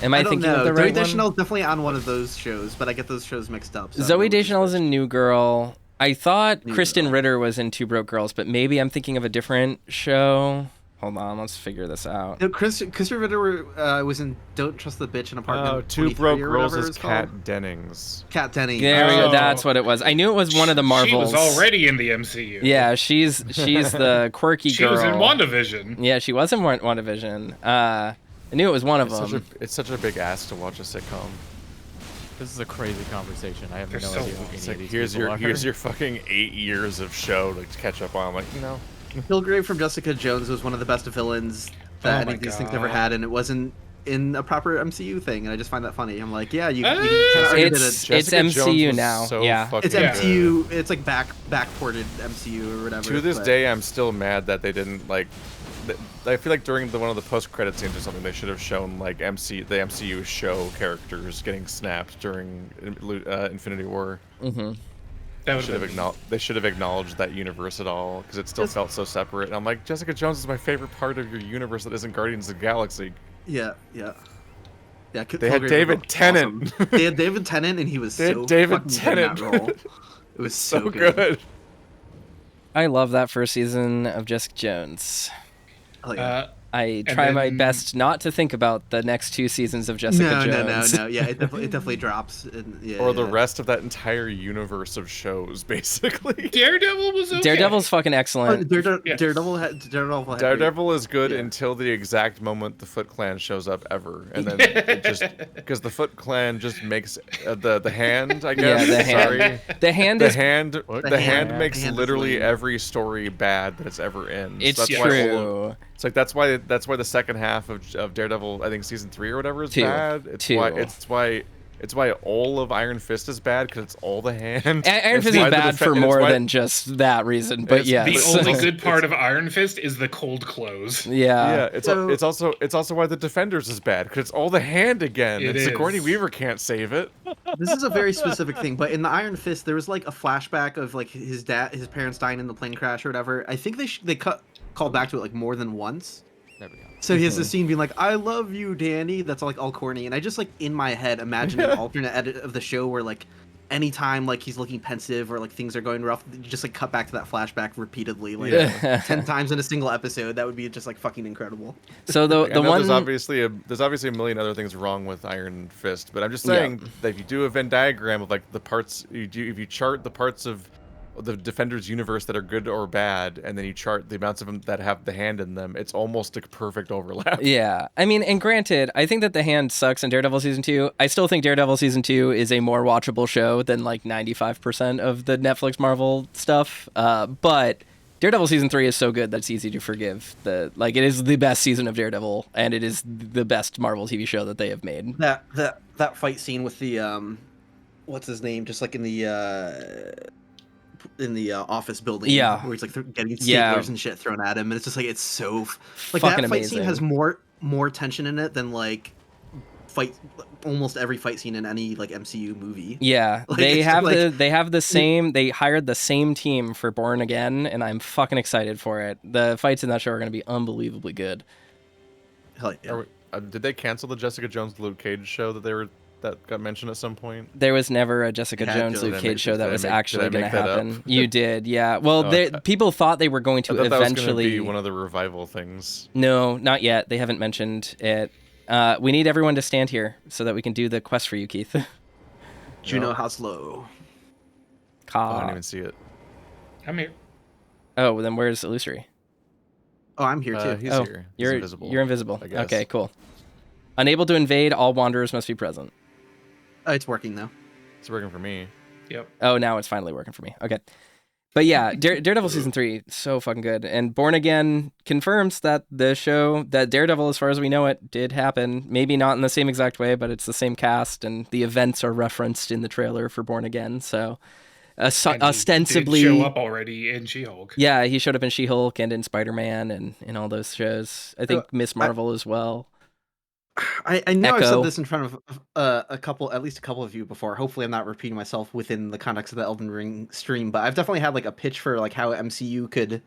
Am I thinking of the right one? Zooey Deschanel is definitely on one of those shows, but I get those shows mixed up. So Zooey Deschanel is a New Girl. I thought Kristen Ritter was in Two Broke Girls, but maybe I'm thinking of a different show. Hold on, let's figure this out. No, Kristen Ritter was in Don't Trust the Bitch in Apartment. Oh, Two Broke Girls is Kat Dennings. Kat Dennings. There we go. That's what it was. I knew it was one of the Marvels. She was already in the MCU. Yeah, she's the quirky girl. She was in WandaVision. Yeah, she was in WandaVision. I knew it was one of them. It's such a big ask to watch a sitcom. This is a crazy conversation. I have no idea who any of these here's your fucking 8 years of show to catch up on. I'm like, no. Kilgrave from Jessica Jones was one of the best villains that any of these things ever had, and it wasn't in a proper MCU thing, and I just find that funny. I'm like, yeah, it's MCU now. Yeah, it's MCU. It's like backported MCU or whatever. To this day, I'm still mad that they didn't like I feel like during one of the post-credit scenes or something, they should have shown like the MCU show characters getting snapped during Infinity War. Mm-hmm. They should have acknowledged that universe at all, because it still felt so separate. And I'm like, Jessica Jones is my favorite part of your universe that isn't Guardians of the Galaxy. Yeah. They had David Tennant. Awesome. They had David Tennant, and he was so David Tennant. Good in that role. It was so good. I love that first season of Jessica Jones. Oh, yeah. I try my best not to think about the next 2 seasons of Jessica Jones. No. Yeah, it definitely drops. The rest of that entire universe of shows, basically. Daredevil was okay. Daredevil's fucking excellent. Daredevil is good until the exact moment the Foot Clan shows up ever, and then it just because the Foot Clan just makes the hand. I guess. Yeah, the hand. Sorry. The hand makes literally every story bad that it's ever in. It's true. It's like that's why the second half of Daredevil, I think season 3 or whatever, is bad. It's why all of Iron Fist is bad, because it's all the hand. Iron Fist is bad for more than just that reason, but yeah. The only good part of Iron Fist is the cold close. Yeah. It's also why the Defenders is bad, because it's all the hand again. And Sigourney Weaver can't save it. This is a very specific thing, but in the Iron Fist, there was like a flashback of like his parents dying in the plane crash or whatever. I think they called back to it like more than once. There we go. So he has this scene being like, "I love you, Danny." That's like all corny, and I just like in my head imagine an alternate edit of the show where like anytime like he's looking pensive or like things are going rough, you just like cut back to that flashback repeatedly, like 10 times in a single episode. That would be just like fucking incredible. So the one there's obviously a million other things wrong with Iron Fist, but I'm just saying that if you do a Venn diagram of like the parts, if you chart the parts of the Defenders universe that are good or bad, and then you chart the amounts of them that have the hand in them, it's almost a perfect overlap. Yeah. I mean, and granted, I think that the hand sucks in Daredevil Season 2. I still think Daredevil Season 2 is a more watchable show than like 95% of the Netflix Marvel stuff. But Daredevil Season 3 is so good that it's easy to forgive. It is the best season of Daredevil, and it is the best Marvel TV show that they have made. That fight scene with the what's his name, just like in the office building, where he's like getting staplers and shit thrown at him, and it's just like it's so like fucking that fight amazing. scene has more tension in it than like almost every fight scene in any like MCU movie. Yeah, like, they have the same. They hired the same team for Born Again, and I'm fucking excited for it. The fights in that show are going to be unbelievably good. Hell yeah. Did they cancel the Jessica Jones Luke Cage show that got mentioned at some point? There was never a Jessica Jones Luke Cage show that was actually going to happen. You did, yeah. Well, people thought they were going to eventually. That was going to be one of the revival things. No, not yet. They haven't mentioned it. We need everyone to stand here so that we can do the quest for you, Keith. Juno Haslow. I didn't even see it. I'm here. Oh, then where's Illusory? Oh, I'm here too. He's here. He's invisible. You're invisible. I guess. Okay, cool. Unable to invade, all wanderers must be present. It's working though. It's working for me. Yep. Oh, now it's finally working for me. Okay. But yeah, Daredevil Season 3, so fucking good. And Born Again confirms that the show, that Daredevil, as far as we know it, did happen. Maybe not in the same exact way, but it's the same cast, and the events are referenced in the trailer for Born Again. So ostensibly... He did show up already in She-Hulk. Yeah, he showed up in She-Hulk and in Spider-Man and in all those shows. I think Miss Marvel as well. I know Echo. I've said this in front of at least a couple of you before. Hopefully I'm not repeating myself within the context of the Elden Ring stream, but I've definitely had like a pitch for like how MCU could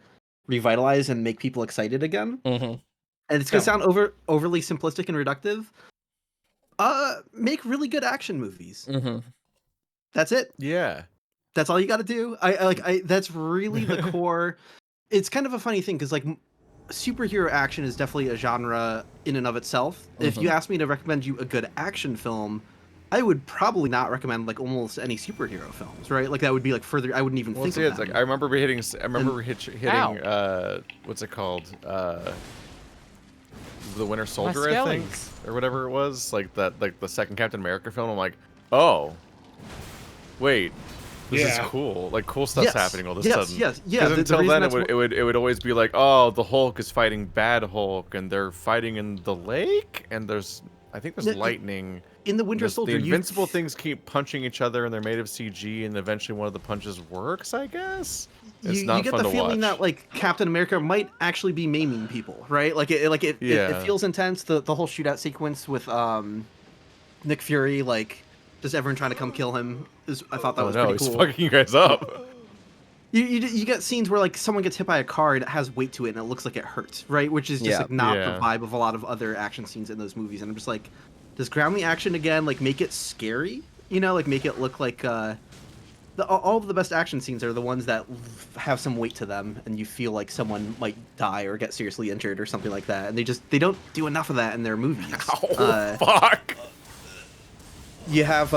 revitalize and make people excited again. Mm-hmm. And it's going to sound overly simplistic and reductive. Make really good action movies. Mm-hmm. That's it. Yeah. That's all you got to do. I that's really the core. It's kind of a funny thing because like superhero action is definitely a genre in and of itself. Mm-hmm. If you asked me to recommend you a good action film, I would probably not recommend like almost any superhero films, right? Like that would be like further. I wouldn't even think of that. It's like I remember hitting what's it called? The Winter Soldier, I think, or whatever it was. Like that, like the second Captain America film. I'm like, oh, wait. This is cool. Like cool stuff's happening all of a sudden. Yes. Because until then, it would always be like, oh, the Hulk is fighting Bad Hulk, and they're fighting in the lake, and I think there's lightning. In the Winter Soldier, the invincible things keep punching each other, and they're made of CG, and eventually one of the punches works, I guess. It's you not get fun the to feeling watch. that like Captain America might actually be maiming people, right? It feels intense. The whole shootout sequence with Nick Fury, like just everyone trying to come kill him, I thought that was pretty cool. He's fucking you guys up. You get scenes where like someone gets hit by a car and it has weight to it and it looks like it hurts, right? Which is just like not the vibe of a lot of other action scenes in those movies. And I'm just like, does ground the action again like make it scary? You know, like make it look like all of the best action scenes are the ones that have some weight to them and you feel like someone might die or get seriously injured or something like that. And they don't do enough of that in their movies. Oh, fuck. You have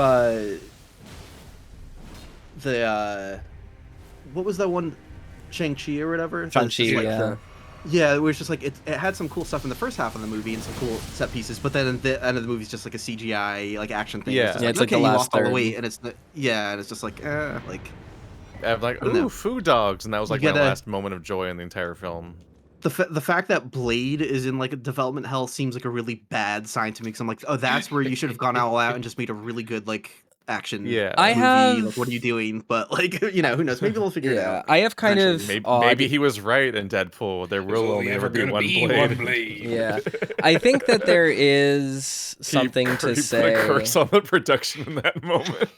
what was that one, Shang-Chi or whatever? Shang-Chi, yeah. Yeah, it was just like it had some cool stuff in the first half of the movie and some cool set pieces, but then at the end of the movie, it's just like a CGI like action thing. Yeah, it's like, okay, you lost all the weight, and it's just like like. I'm like, ooh, food dogs, and that was like my last moment of joy in the entire film. The fact that Blade is in like a development hell seems like a really bad sign to me. Because I'm like, oh, that's where you should have gone all out and just made a really good like action movie. Like, what are you doing? But like, you know, who knows? Maybe we'll figure it out. I have kind of maybe he was right in Deadpool. There will only ever be one Blade. Yeah, I think that there is something to say. Put a curse on the production in that moment.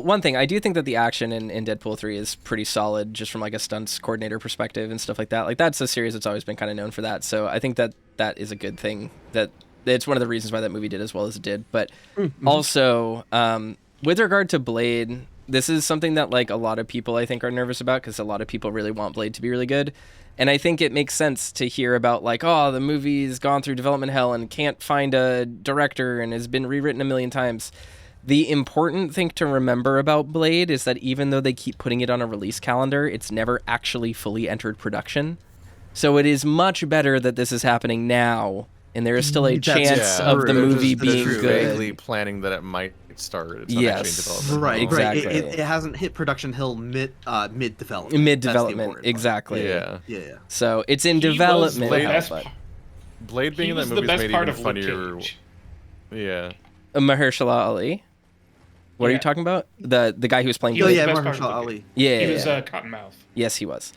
One thing I do think that the action in Deadpool 3 is pretty solid, just from like a stunts coordinator perspective and stuff like that. Like that's a series that's always been kind of known for that. So I think that is a good thing. That it's one of the reasons why that movie did as well as it did. But also, with regard to Blade, this is something that like a lot of people I think are nervous about because a lot of people really want Blade to be really good. And I think it makes sense to hear about like, oh, the movie's gone through development hell and can't find a director and has been rewritten a million times. The important thing to remember about Blade is that even though they keep putting it on a release calendar, it's never actually fully entered production. So it is much better that this is happening now, and there is still a chance of the movie being good. Vaguely planning that it might start. It's not actually in development. Right, exactly. It hasn't hit production hill mid development. Mid development, exactly. Yeah. So it's in development. Blade being in that movie made even funnier. Yeah. Mahershala Ali. What are you talking about? The guy who was playing Blade? Mahershala Ali. Yeah. He was Cottonmouth. Yes, he was.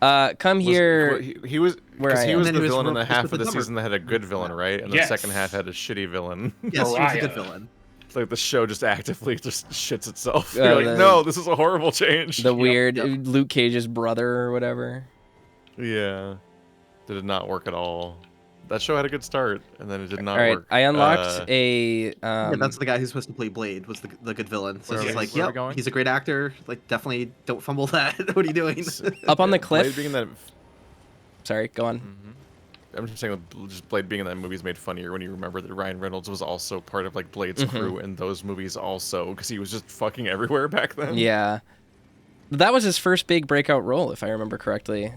Come here. He was the villain in the half of the season that had a good villain, right? And the second half had a shitty villain. Yes, he was a good villain. It's like the show just actively just shits itself. You're like, no, this is a horrible change. The weird Luke Cage's brother or whatever. Yeah. Did not work at all. That show had a good start, and then it did not work. I unlocked a... yeah, that's the guy who's supposed to play Blade, was the good villain. So it's like, yep, he's a great actor. Like, definitely don't fumble that. What are you doing? Up on the cliff? Blade being in that... Sorry, go on. I'm just saying, just Blade being in that movie is made funnier when you remember that Ryan Reynolds was also part of like Blade's crew in those movies also, because he was just fucking everywhere back then. Yeah. That was his first big breakout role, if I remember correctly.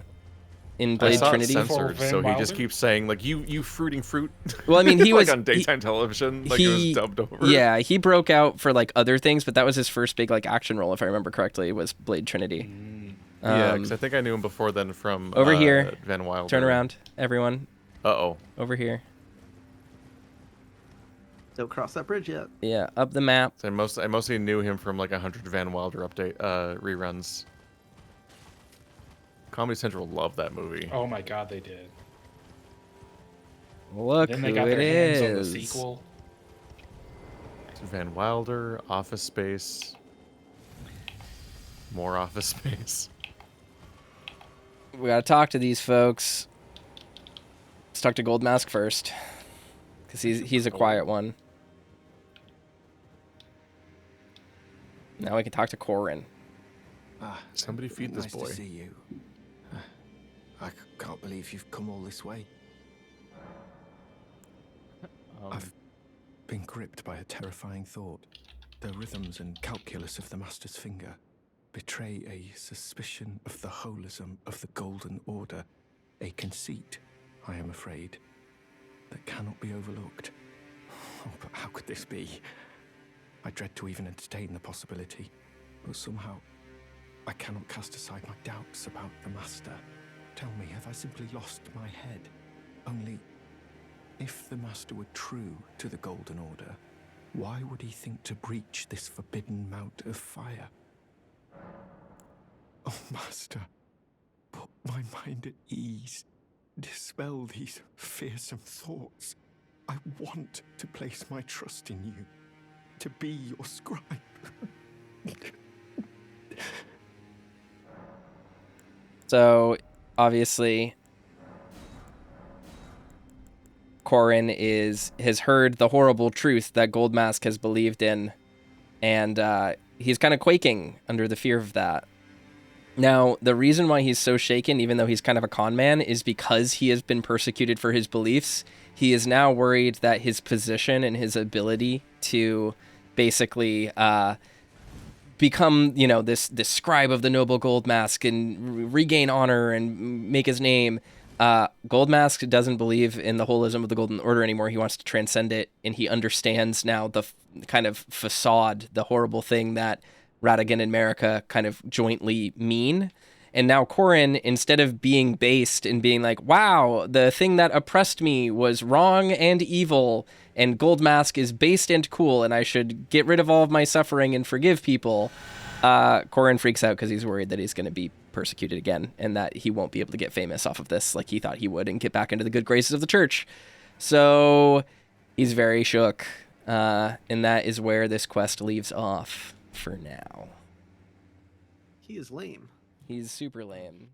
In Blade Trinity. Censored, so he just keeps saying like you fruiting fruit. Well, I mean, he was like on daytime television, like it was dubbed over. Yeah, he broke out for like other things, but that was his first big like action role, if I remember correctly. Was Blade Trinity. Yeah, because I think I knew him before then from over here. Van Wilder. Turn around, everyone. Uh-oh. Over here. Don't cross that bridge yet. Yeah, up the map. So I mostly knew him from like 100 Van Wilder update reruns. Comedy Central loved that movie. Oh my god, they did. Look then who they got it their hands is. on the sequel. Van Wilder, Office Space. More Office Space. We gotta talk to these folks. Let's talk to Goldmask first, because he's a quiet one. Now we can talk to Corin. Somebody feed this boy. Nice to see you. I can't believe you've come all this way. I've been gripped by a terrifying thought. The rhythms and calculus of the Master's finger betray a suspicion of the holism of the Golden Order, a conceit, I am afraid, that cannot be overlooked. Oh, but how could this be? I dread to even entertain the possibility, but somehow I cannot cast aside my doubts about the Master. Tell me, have I simply lost my head? Only, if the Master were true to the Golden Order, why would he think to breach this forbidden mount of fire? Oh, Master, put my mind at ease. Dispel these fearsome thoughts. I want to place my trust in you, to be your scribe. So, obviously, Corin has heard the horrible truth that Goldmask has believed in, and he's kind of quaking under the fear of that. Now, the reason why he's so shaken, even though he's kind of a con man, is because he has been persecuted for his beliefs. He is now worried that his position and his ability to basically become, this scribe of the noble Goldmask and regain honor and make his name. Goldmask doesn't believe in the holism of the Golden Order anymore. He wants to transcend it, and he understands now the kind of facade, the horrible thing that Radagon and Marika kind of jointly mean. And now Corin, instead of being based and being like, wow, the thing that oppressed me was wrong and evil, and Goldmask is based and cool, and I should get rid of all of my suffering and forgive people, Corin freaks out because he's worried that he's going to be persecuted again and that he won't be able to get famous off of this like he thought he would and get back into the good graces of the church. So he's very shook, and that is where this quest leaves off for now. He is lame. He's super lame.